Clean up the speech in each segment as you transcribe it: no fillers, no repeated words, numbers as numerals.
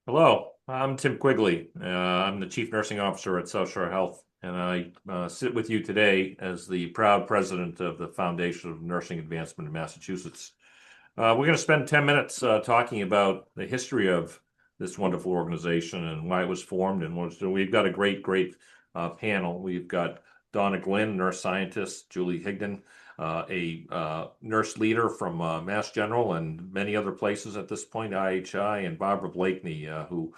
Hello, I'm Tim Quigley. I'm the Chief Nursing Officer at South Shore Health, and I sit with you today as the proud president of the Foundation of Nursing Advancement in Massachusetts. We're going to spend 10 minutes talking about the history of this wonderful organization and why it was formed. And we've got a great panel. We've got Donna Glynn, nurse scientist, Julie Higdon, a nurse leader from Mass General and many other places at this point, IHI, and Barbara Blakeney, who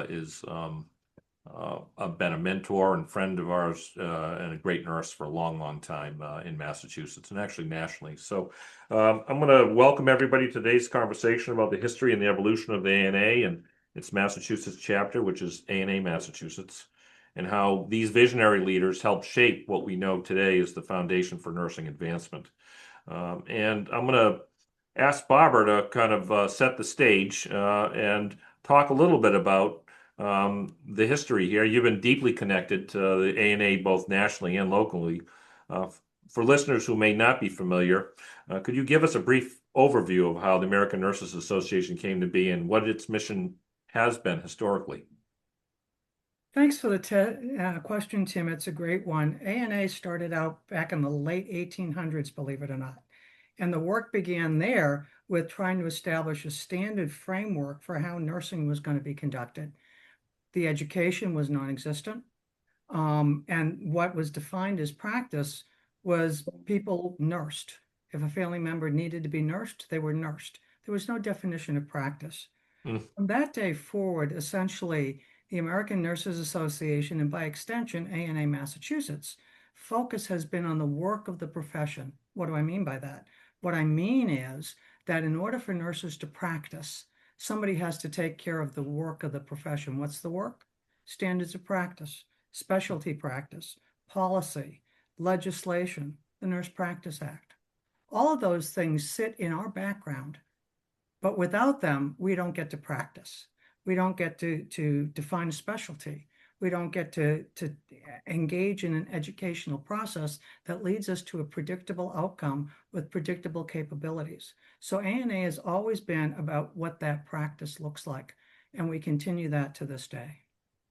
is been a mentor and friend of ours and a great nurse for a long time in Massachusetts and actually nationally. So I'm going to welcome everybody to today's conversation about the history and the evolution of the ANA and its Massachusetts chapter, which is ANA Massachusetts, and how these visionary leaders helped shape what we know today as the Foundation for Nursing Advancement. And I'm going to ask Barbara to kind of set the stage and talk a little bit about the history here. You've been deeply connected to the ANA both nationally and locally. Uh, for listeners who may not be familiar, could you give us a brief overview of how the American Nurses Association came to be and what its mission has been historically? Thanks for the question, Tim. It's a great one. ANA started out back in the late 1800s, believe it or not. And the work began there with trying to establish a standard framework for how nursing was going to be conducted. The education was non-existent. And what was defined as practice was people nursed. If a family member needed to be nursed, they were nursed. There was no definition of practice. Mm. From that day forward, essentially, the American Nurses Association, and by extension, ANA Massachusetts, focus has been on the work of the profession. What do I mean by that? What I mean is that in order for nurses to practice, somebody has to take care of the work of the profession. What's the work? Standards of practice, specialty practice, policy, legislation, the Nurse Practice Act. All of those things sit in our background, but without them, we don't get to practice. We don't get to define a specialty. We don't get to engage in an educational process that leads us to a predictable outcome with predictable capabilities. So ANA has always been about what that practice looks like, and we continue that to this day.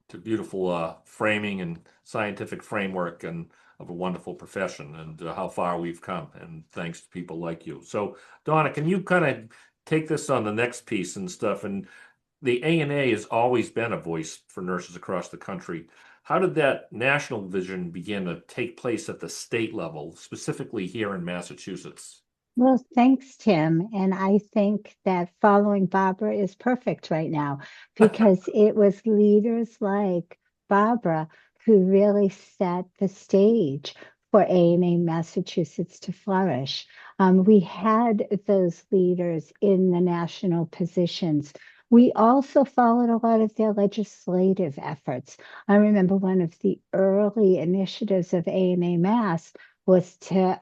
It's a beautiful framing and scientific framework and of a wonderful profession and how far we've come, and thanks to people like you. So, Donna, can you kind of take this on the next piece and stuff? And the ANA has always been a voice for nurses across the country. How did that national vision begin to take place at the state level, specifically here in Massachusetts? Well, thanks, Tim. And I think that following Barbara is perfect right now because it was leaders like Barbara who really set the stage for ANA Massachusetts to flourish. We had those leaders in the national positions. We also followed a lot of their legislative efforts. I remember one of the early initiatives of ANA Mass was to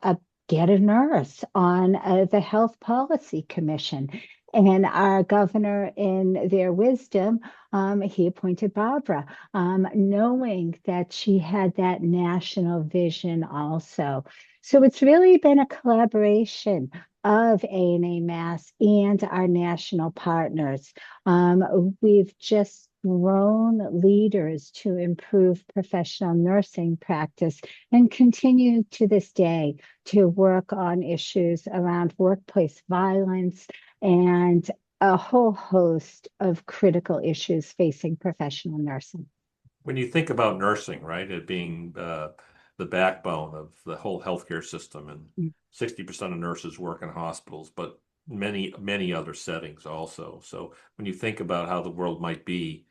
get a nurse on the Health Policy Commission. And our governor, in their wisdom, he appointed Barbara, knowing that she had that national vision also. So it's really been a collaboration of ANA Mass and our national partners. We've just grown leaders to improve professional nursing practice and continue to this day to work on issues around workplace violence and a whole host of critical issues facing professional nursing. When you think about nursing, right, it being the backbone of the whole healthcare system, and 60% of nurses work in hospitals, but many other settings also. So when you think about how the world might be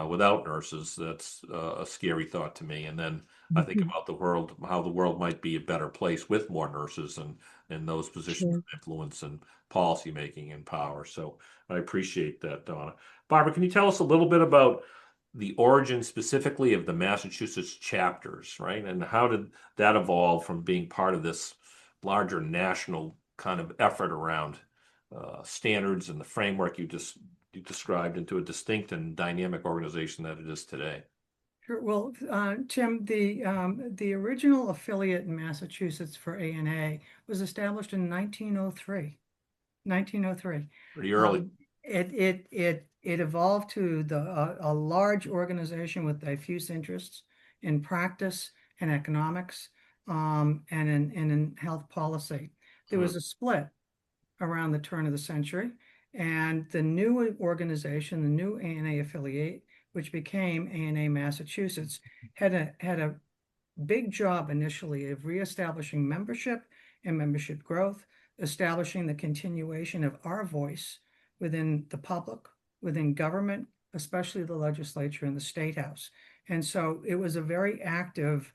without nurses, that's a scary thought to me. And then I think Mhm. about the world, how the world might be a better place with more nurses and in those positions of Sure. influence and policy making and power. So I appreciate that, Donna. Barbara, can you tell us a little bit about the origin specifically of the Massachusetts chapters, right? And how did that evolve from being part of this larger national kind of effort around standards and the framework you described into a distinct and dynamic organization that it is today? Sure. Well, Tim, the original affiliate in Massachusetts for ANA was established in 1903. 1903. Pretty early. Um, it it evolved to a large organization with diffuse interests in practice and economics, and in health policy. There was a split around the turn of the century, and the new organization, the new ANA affiliate, which became ANA Massachusetts, had a big job initially of reestablishing membership and membership growth, establishing the continuation of our voice within the public, within government, especially the legislature and the state house. And so it was a very active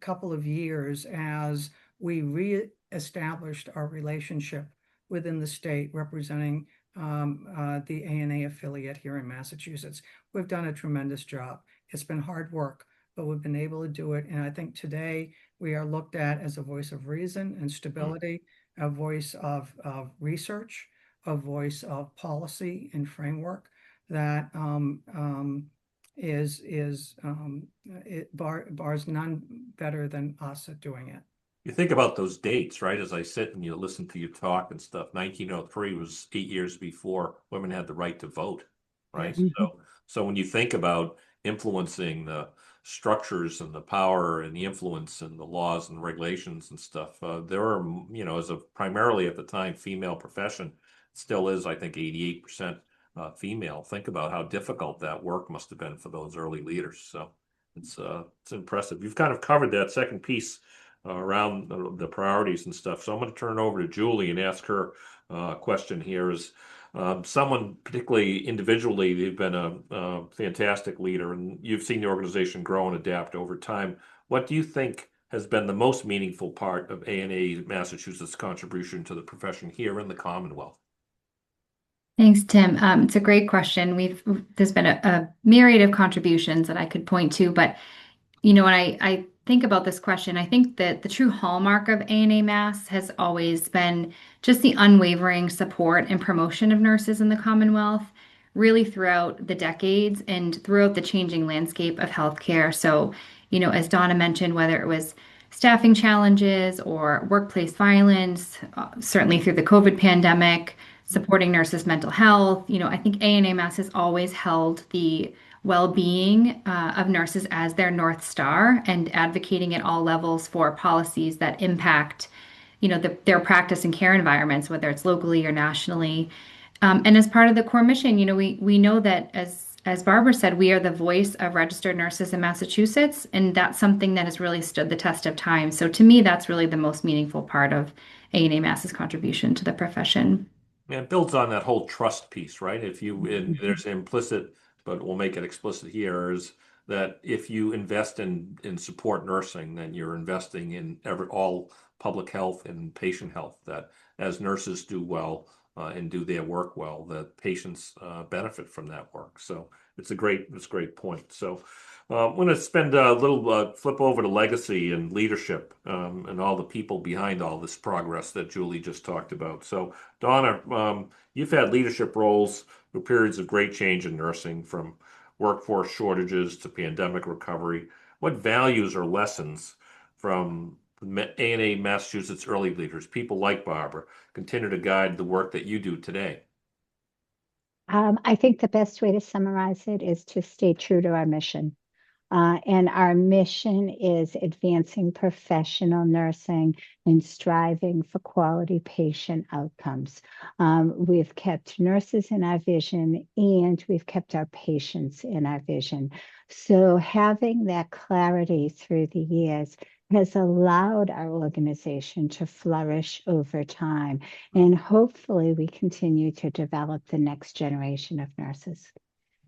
couple of years as we reestablished our relationship within the state representing the ANA affiliate here in Massachusetts. We've done a tremendous job. It's been hard work, but we've been able to do it. And I think today we are looked at as a voice of reason and stability, a voice of research, a voice of policy and framework that bars none better than us at doing it. You think about those dates, right? As I sit and you listen to you talk and stuff, 1903 was 8 years before women had the right to vote, right? Yes. So when you think about influencing the structures and the power and the influence and the laws and regulations and stuff, there are, as a primarily at the time female profession, still is, I think, 88% female. Think about how difficult that work must have been for those early leaders. So it's impressive. You've kind of covered that second piece around the priorities and stuff. So I'm going to turn it over to Julie and ask her a question here. Is someone, particularly individually, they've been a fantastic leader, and you've seen the organization grow and adapt over time. What do you think has been the most meaningful part of ANA Massachusetts' contribution to the profession here in the Commonwealth? Thanks, Tim. It's a great question. There's been a myriad of contributions that I could point to, but when I think about this question, I think that the true hallmark of ANA Mass has always been just the unwavering support and promotion of nurses in the Commonwealth, really throughout the decades and throughout the changing landscape of healthcare. So, as Donna mentioned, whether it was staffing challenges or workplace violence, certainly through the COVID pandemic, supporting nurses' mental health, I think ANA Mass has always held the well-being of nurses as their North Star and advocating at all levels for policies that impact, their practice and care environments, whether it's locally or nationally. And as part of the core mission, we know that as Barbara said, we are the voice of registered nurses in Massachusetts, and that's something that has really stood the test of time. So to me, that's really the most meaningful part of ANA Mass's contribution to the profession. Yeah, it builds on that whole trust piece, right? There's implicit, but we'll make it explicit here, is that if you invest in support nursing, then you're investing in all public health and patient health, that as nurses do well and do their work well, that patients benefit from that work. So it's a great point. So I'm going to spend a little flip over to legacy and leadership and all the people behind all this progress that Julie just talked about. So Donna, you've had leadership roles through periods of great change in nursing, from workforce shortages to pandemic recovery. What values or lessons from ANA Massachusetts early leaders, people like Barbara, continue to guide the work that you do today? I think the best way to summarize it is to stay true to our mission. And our mission is advancing professional nursing and striving for quality patient outcomes. We've kept nurses in our vision, and we've kept our patients in our vision. So having that clarity through the years has allowed our organization to flourish over time. And hopefully we continue to develop the next generation of nurses.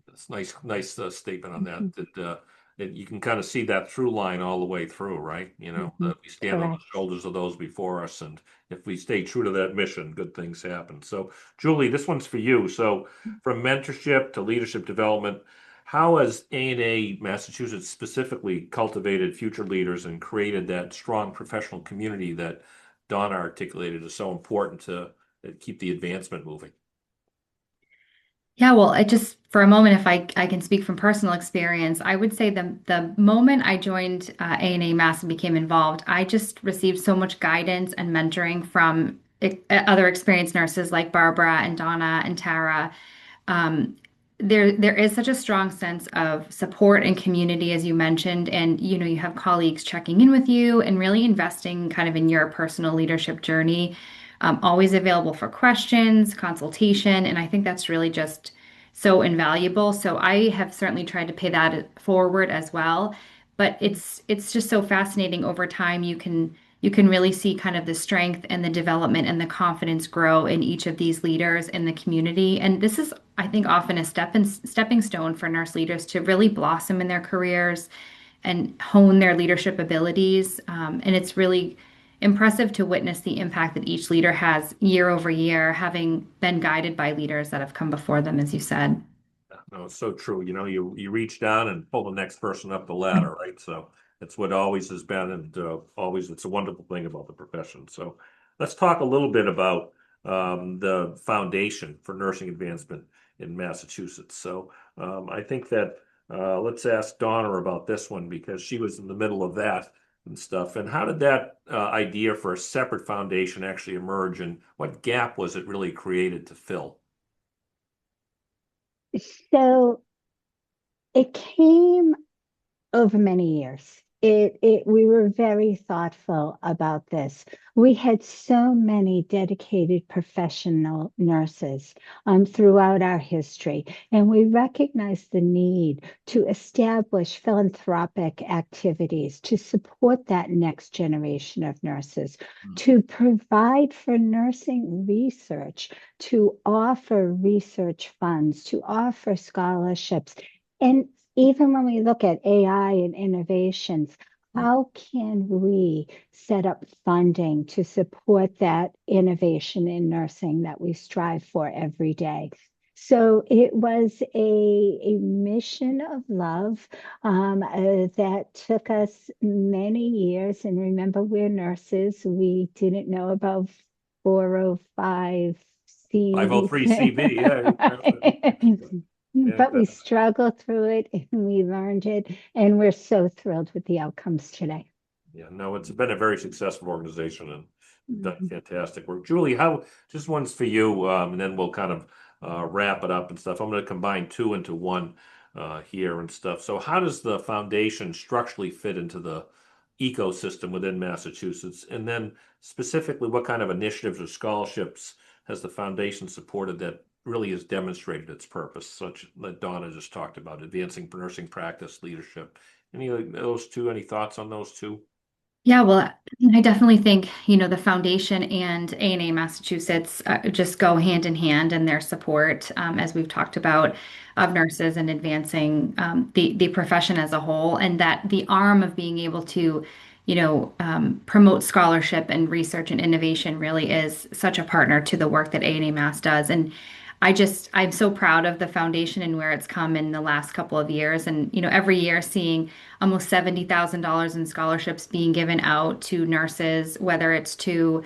That's nice statement on that. That you can kind of see that through line all the way through, right? That we stand on the shoulders of those before us, and if we stay true to that mission, good things happen. So, Julie, this one's for you. So, from mentorship to leadership development, how has ANA Massachusetts specifically cultivated future leaders and created that strong professional community that Donna articulated is so important to keep the advancement moving? Yeah, well, for a moment, if I can speak from personal experience, I would say the moment I joined ANA Mass and became involved, I just received so much guidance and mentoring from other experienced nurses like Barbara and Donna and Tara. there is such a strong sense of support and community, as you mentioned, and you have colleagues checking in with you and really investing kind of in your personal leadership journey. Always available for questions, consultation, and I think that's really just so invaluable. So I have certainly tried to pay that forward as well. But it's just so fascinating over time. You can really see kind of the strength and the development and the confidence grow in each of these leaders in the community. And this is, I think, often a stepping stone for nurse leaders to really blossom in their careers and hone their leadership abilities. And it's really impressive to witness the impact that each leader has year over year, having been guided by leaders that have come before them, as you said. No, it's so true. You reach down and pull the next person up the ladder, right? So it's what always has been, and always it's a wonderful thing about the profession. So let's talk a little bit about the Foundation for Nursing Advancement in Massachusetts. So I think that let's ask Donna about this one because she was in the middle of that and stuff. And how did that idea for a separate foundation actually emerge, and what gap was it really created to fill? So it came over many years. We were very thoughtful about this. We had so many dedicated professional nurses throughout our history, and we recognized the need to establish philanthropic activities to support that next generation of nurses, to provide for nursing research, to offer research funds, to offer scholarships. And even when we look at AI and innovations, how can we set up funding to support that innovation in nursing that we strive for every day? So it was a mission of love that took us many years. And remember, we're nurses. We didn't know about 405C. 503CV, yeah. But we struggled through it and we learned it, and we're so thrilled with the outcomes today. Yeah, no, it's been a very successful organization and done fantastic work. Julie, how, just one's for you, and then we'll kind of wrap it up and stuff. I'm going to combine two into one here and stuff. So how does the foundation structurally fit into the ecosystem within Massachusetts? And then specifically, what kind of initiatives or scholarships has the foundation supported that really has demonstrated its purpose, such that Donna just talked about, advancing nursing practice leadership? Any of those two, any thoughts on those two? Yeah, well, I definitely think, the foundation and A&A Massachusetts just go hand in hand in their support, as we've talked about, of nurses and advancing the profession as a whole, and that the arm of being able to, promote scholarship and research and innovation really is such a partner to the work that A&A Mass does. And I'm so proud of the foundation and where it's come in the last couple of years. And, every year seeing almost $70,000 in scholarships being given out to nurses, whether it's to,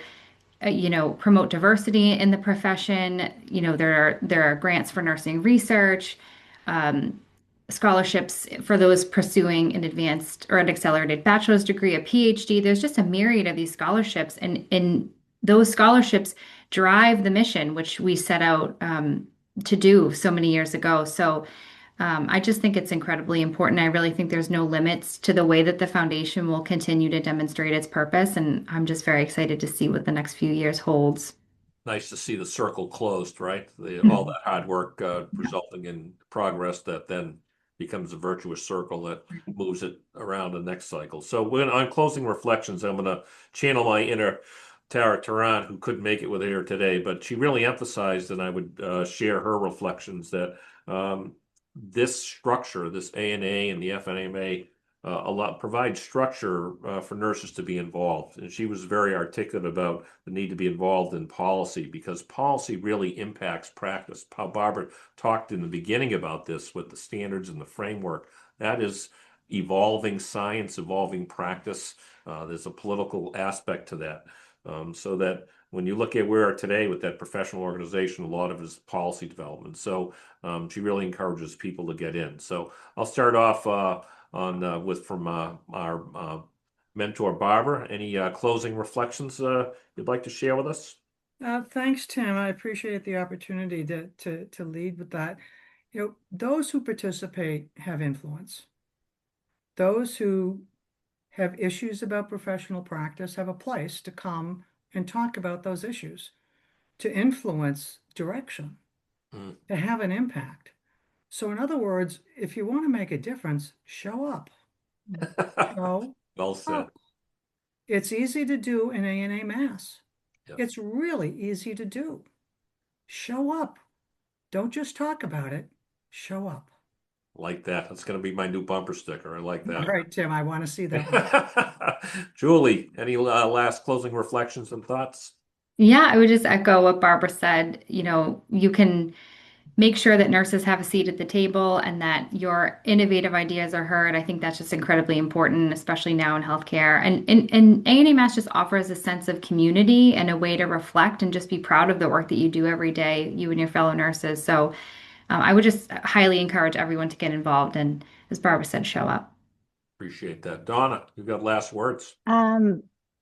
promote diversity in the profession. There are grants for nursing research, scholarships for those pursuing an advanced or an accelerated bachelor's degree, a PhD. There's just a myriad of these scholarships, and those scholarships drive the mission which we set out to do so many years ago. So I just think it's incredibly important. I really think there's no limits to the way that the foundation will continue to demonstrate its purpose, and I'm just very excited to see what the next few years holds. Nice to see the circle closed, right? All that hard work resulting in progress that then becomes a virtuous circle that moves it around the next cycle. So on closing reflections, I'm going to channel my inner Tara Turan, who couldn't make it with her today, but she really emphasized, and I would share her reflections, that this structure, this ANA and the FNAMA, provide structure for nurses to be involved. And she was very articulate about the need to be involved in policy, because policy really impacts practice. How Barbara talked in the beginning about this with the standards and the framework, that is evolving science, evolving practice. There's a political aspect to that. So that when you look at where we are today with that professional organization, a lot of it is policy development. So she really encourages people to get in. So I'll start off from our mentor Barbara. Any closing reflections you'd like to share with us? Thanks, Tim. I appreciate the opportunity to lead with that. Those who participate have influence. Those who have issues about professional practice have a place to come and talk about those issues, to influence direction, to have an impact. So in other words, if you want to make a difference, show up. Show Well said. up. It's easy to do in ANA Mass. Yes. It's really easy to do. Show up. Don't just talk about it. Show up. Like that. That's going to be my new bumper sticker. I like that. All right, Tim, I want to see that one. Julie, any last closing reflections and thoughts? Yeah, I would just echo what Barbara said. You can make sure that nurses have a seat at the table and that your innovative ideas are heard. I think that's just incredibly important, especially now in healthcare. And ANA Mass just offers a sense of community and a way to reflect and just be proud of the work that you do every day, you and your fellow nurses. So I would just highly encourage everyone to get involved and, as Barbara said, show up. Appreciate that. Donna, you got last words.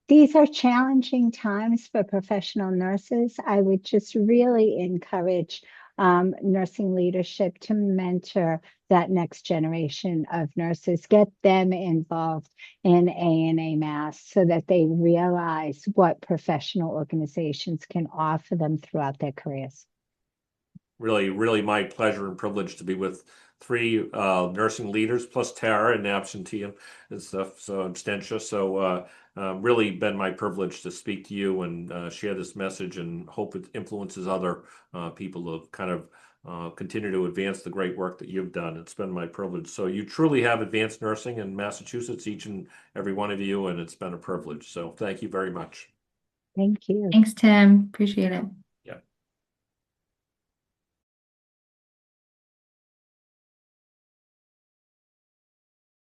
These are challenging times for professional nurses. I would just really encourage nursing leadership to mentor that next generation of nurses, get them involved in ANA Mass so that they realize what professional organizations can offer them throughout their careers. Really, really my pleasure and privilege to be with three nursing leaders plus Tara and absentee and stuff, so abstentia. So really been my privilege to speak to you and share this message, and hope it influences other people to kind of continue to advance the great work that you've done. It's been my privilege. So you truly have advanced nursing in Massachusetts, each and every one of you, and it's been a privilege. So thank you very much. Thank you. Thanks, Tim. Appreciate it.